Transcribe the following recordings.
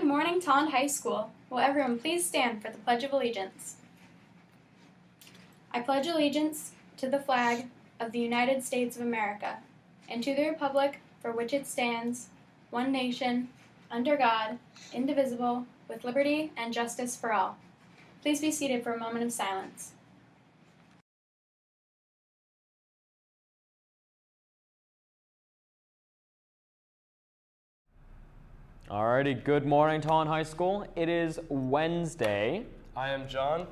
morning, Tolland High School. Will everyone please stand for the Pledge of Allegiance? I pledge allegiance to the flag of the United States of America and to the republic for which it stands, one nation, under God, indivisible, with liberty and justice for all. Please be seated for a moment of silence. Alrighty, good morning, Tolland High School. It is Wednesday. I am John.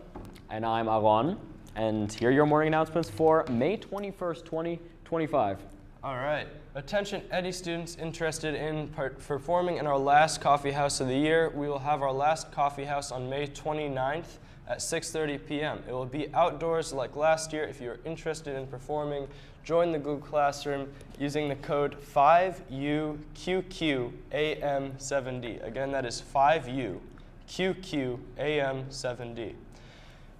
And I'm Alon. And here are your morning announcements for May 21st, 2025. All right. Attention Eddie students interested in performing in our last coffee house of the year. We will have our last coffee house on May 29th at 6:30 p.m. It will be outdoors like last year. If you're interested in performing, join the Google Classroom using the code 5UQQAM7D. Again, that is 5UQQAM7D.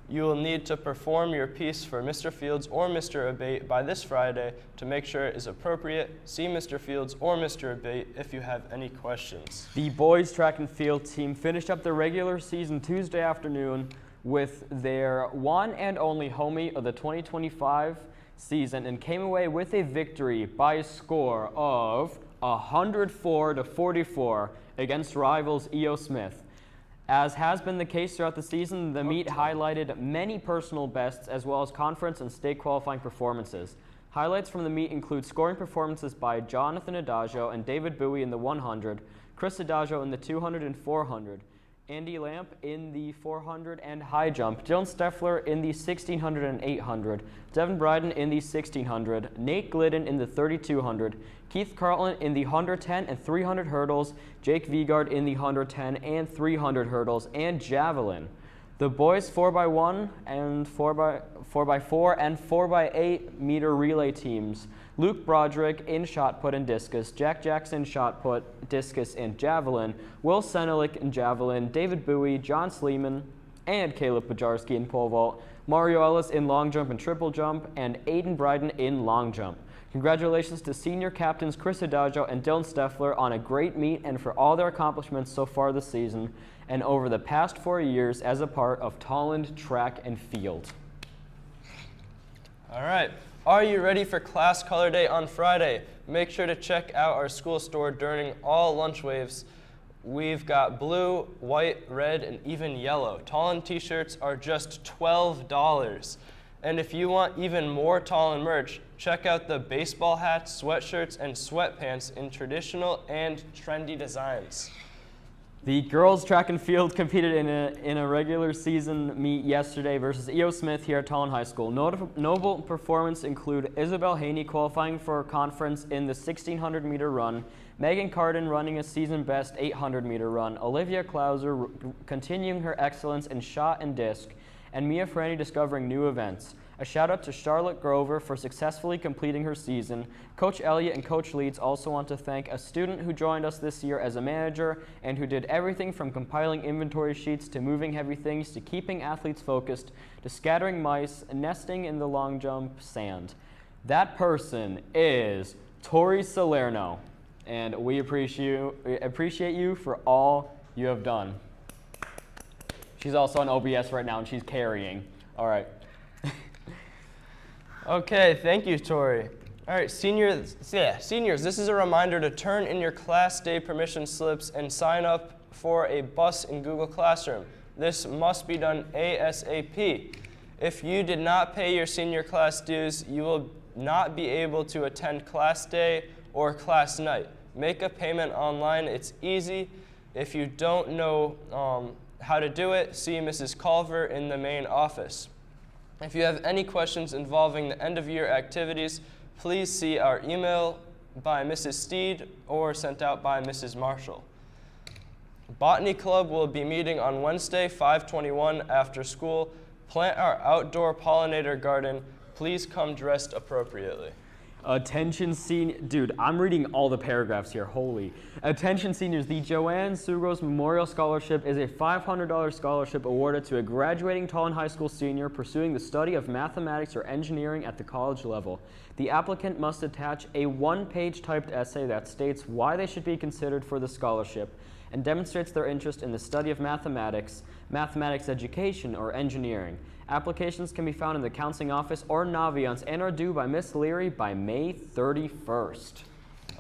You will need to perform your piece for Mr. Fields or Mr. Abate by this Friday to make sure it is appropriate. See Mr. Fields or Mr. Abate if you have any questions. The boys track and field team finished up the regular season Tuesday afternoon with their one and only home meet of the 2025 season and came away with a victory by a score of 104-44 against rivals E.O. Smith. As has been the case throughout the season, the meet highlighted many personal bests as well as conference and state qualifying performances. Highlights from the meet include scoring performances by Jonathan Adagio and David Bowie in the 100, Chris Adagio in the 200 and 400, Andy Lamp in the 400 and high jump, Dylan Steffler in the 1600 and 800, Devin Bryden in the 1600, Nate Glidden in the 3200, Keith Carlton in the 110 and 300 hurdles, Jake Vigard in the 110 and 300 hurdles, and javelin. The boys 4x1 and 4x4 and 4x8 meter relay teams, Luke Broderick in shot put and discus, Jack Jackson shot put, discus, and javelin, Will Senelik in javelin, David Bowie, John Sleeman, and Caleb Pajarski in pole vault, Mario Ellis in long jump and triple jump, and Aiden Bryden in long jump. Congratulations to senior captains Chris Adagio and Dylan Steffler on a great meet and for all their accomplishments so far this season and over the past 4 years as a part of Tolland Track and Field. All right. Are you ready for Class Color Day on Friday? Make sure to check out our school store during all lunch waves. We've got blue, white, red, and even yellow. Tolland t-shirts are just $12. And if you want even more Tolland merch, check out the baseball hats, sweatshirts, and sweatpants in traditional and trendy designs. The girls track and field competed in a regular season meet yesterday versus E.O. Smith here at Tolland High School. Notable performance include Isabel Haney qualifying for a conference in the 1600 meter run, Megan Carden running a season best 800 meter run, Olivia Klauser continuing her excellence in shot and disc, and Mia Franny discovering new events. A shout out to Charlotte Grover for successfully completing her season. Coach Elliott and Coach Leeds also want to thank a student who joined us this year as a manager and who did everything from compiling inventory sheets to moving heavy things to keeping athletes focused to scattering mice, nesting in the long jump sand. That person is Tori Salerno, and we appreciate you for all you have done. She's also on OBS right now and she's carrying. All right. Okay, thank you, Tori. All right, seniors, this is a reminder to turn in your class day permission slips and sign up for a bus in Google Classroom. This must be done ASAP. If you did not pay your senior class dues, you will not be able to attend class day or class night. Make a payment online, it's easy. If you don't know how to do it, see Mrs. Culver in the main office. If you have any questions involving the end-of-year activities, please see our email by Mrs. Steed or sent out by Mrs. Marshall. Botany Club will be meeting on Wednesday, 5/21 after school. Plant our outdoor pollinator garden. Please come dressed appropriately. Attention dude, I'm reading all the paragraphs here, holy. Attention seniors, the Joanne Sugros Memorial Scholarship is a $500 scholarship awarded to a graduating Tolland High School senior pursuing the study of mathematics or engineering at the college level. The applicant must attach a one-page typed essay that states why they should be considered for the scholarship and demonstrates their interest in the study of mathematics, mathematics education, or engineering. Applications can be found in the counseling office or Naviance and are due by Ms. Leary by May 31st.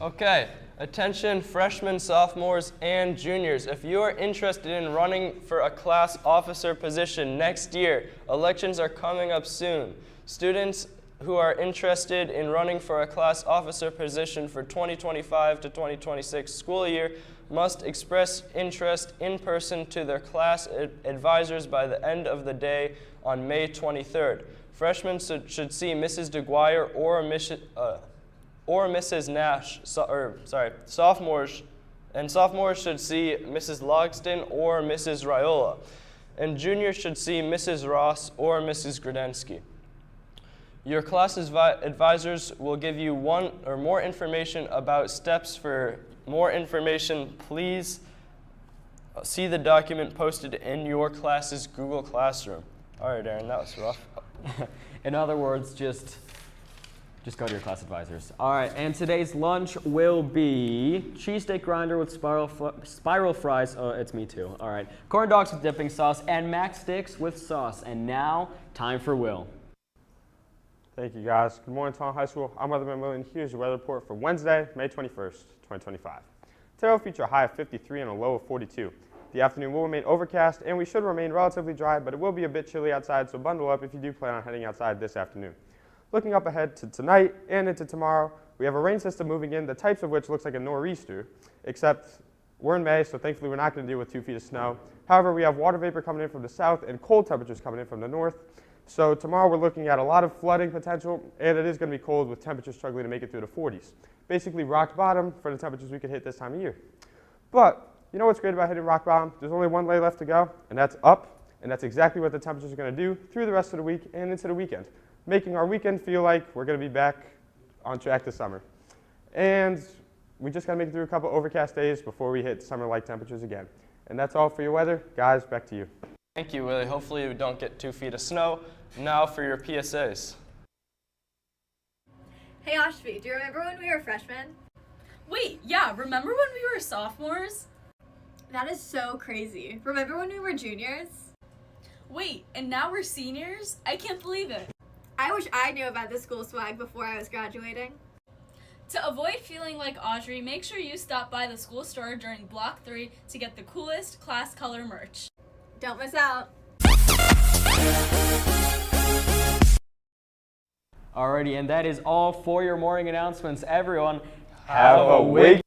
Okay, attention freshmen, sophomores, and juniors. If you are interested in running for a class officer position next year, elections are coming up soon. Students who are interested in running for a class officer position for 2025 to 2026 school year must express interest in person to their class advisors by the end of the day on May 23rd. Freshmen should see Mrs. DeGuire or Mrs. Nash, sophomores should see Mrs. Logston or Mrs. Raiola, and juniors should see Mrs. Ross or Mrs. Gradensky. Your class advisors will give you one or more information about steps. For more information, please see the document posted in your class's Google Classroom. All right, Aaron, that was rough. In other words, just go to your class advisors. All right, and today's lunch will be cheesesteak grinder with spiral fries. Oh, it's me too. All right, corn dogs with dipping sauce and mac sticks with sauce. And now, time for Will. Thank you, guys. Good morning, Tolland High School. I'm Weatherman Will, and here's your weather report for Wednesday, May 21st, 2025. Today will feature a high of 53 and a low of 42. The afternoon will remain overcast, and we should remain relatively dry, but it will be a bit chilly outside, so bundle up if you do plan on heading outside this afternoon. Looking up ahead to tonight and into tomorrow, we have a rain system moving in, the types of which looks like a nor'easter, except we're in May, so thankfully we're not going to deal with 2 feet of snow. However, we have water vapor coming in from the south and cold temperatures coming in from the north. So tomorrow we're looking at a lot of flooding potential, and it is going to be cold with temperatures struggling to make it through the 40s. Basically rock bottom for the temperatures we could hit this time of year. But you know what's great about hitting rock bottom? There's only one lay left to go, and that's up, and that's exactly what the temperatures are going to do through the rest of the week and into the weekend, making our weekend feel like we're going to be back on track this summer. And we just got to make it through a couple overcast days before we hit summer-like temperatures again. And that's all for your weather. Guys, back to you. Thank you, Willie. Hopefully we don't get 2 feet of snow. Now for your PSAs. Hey Ashvi, do you remember when we were freshmen? Wait, yeah, remember when we were sophomores? That is so crazy. Remember when we were juniors? Wait, and now we're seniors? I can't believe it. I wish I knew about the school swag before I was graduating. To avoid feeling like Audrey, make sure you stop by the school store during Block 3 to get the coolest class color merch. Don't miss out. Alrighty, and that is all for your morning announcements. Everyone, Have a wig